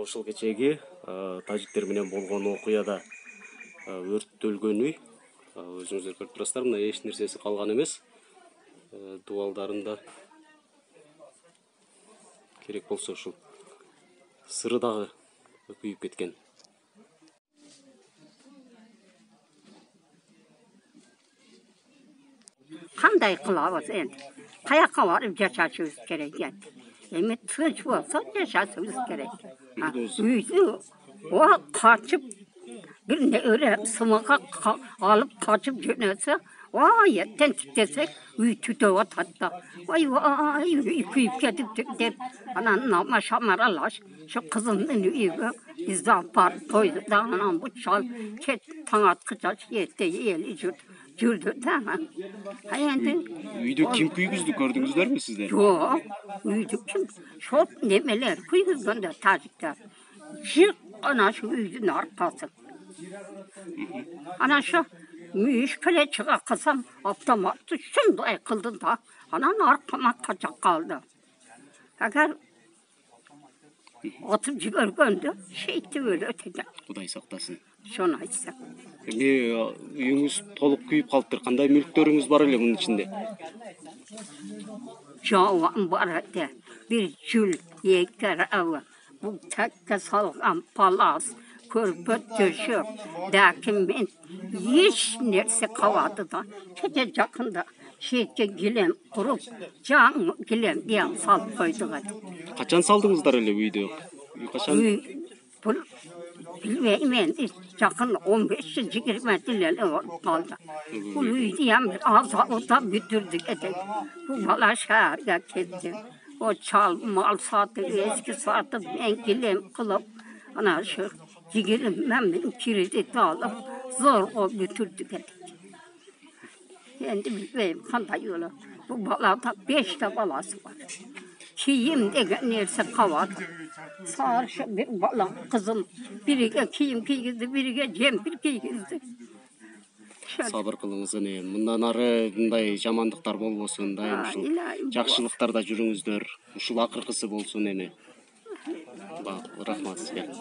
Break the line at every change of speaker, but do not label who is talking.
Ушул кечеги тажиктер менен болгон окуяда өрттөлгөн үй. Өзүңүздөр көрүп турасыздар, мына эч нерсеси калган эмес. Дубалдарында керек болсо ушул сыры дагы күйүп кеткен.
Кандай кылабыз энди? Каяка барып жашашыбыз керек эndi. Эми тынч болсо жашашыбыз керек. Үйдү качып бир небере сымыкка алып качып жөнөсө, ертең тиктесек үй түтөп атат да. Ой, үй күйүп кетиптир деп, анан нама шамаралаш, şu кызымдын үйгө бизди алып барып койду да, анан бу чал кет таң аткыча эрте эли жүрдү да. Эndi
Үйдү ким күйгүздү, көрдүңүздөрбү сиздер?
жок, үйдү ким? Шол немелер күйгүзгөндө тажиктер. Жык ана şu үйдүн аркасы. Ana şu müşküle çığa kısam avtomatı şunday kıldı da anan arkama kaçak kaldı. Eğer atıp jibirgöndü şeyti böyle öteden.
Кудай сактасын.
Şunu айтсам.
Эми үйүңүз толук күйүп калыптыр. Кандай мүлктөрүңүз бар эле мунун ичинде?
Жауан бар еді. Bir jül, yeker avı. Bu tekke salgan palas. Körpöt döşüp, lakin men hiç nerse kavadı da, kece yakında şeyke gilem kurup, can gilem diyen salıp koyduk hadi.
Качан салдыңыздар эле үйдү? Качан?
Bu, bilmeyim, yakın 15-20 dileli kaldı. Bu diyen bir azalıda bitirdik edek. Bu bala şehirge gitti. O çal, mal sattı, eski sattı, ben gilem kılıp, ana şu, Cigerim ben benim kiriti alıp zor o götürdük edik. Kendi bilmeyim kanday yolu. Bu balada 5 de balası var. Kiyim degen nerse kavadı. Sarışı bir bala kızım. Birige kiyim kiygizdi, birige cempir kiygizdi.
Сабыр кылыңыз эне. Мындан ары мындай жамандыктар болбосун, дайым ушул жакшылыктарда жүрүңүздөр. Ушул акыркысы болсун эне. Рахмат сизге.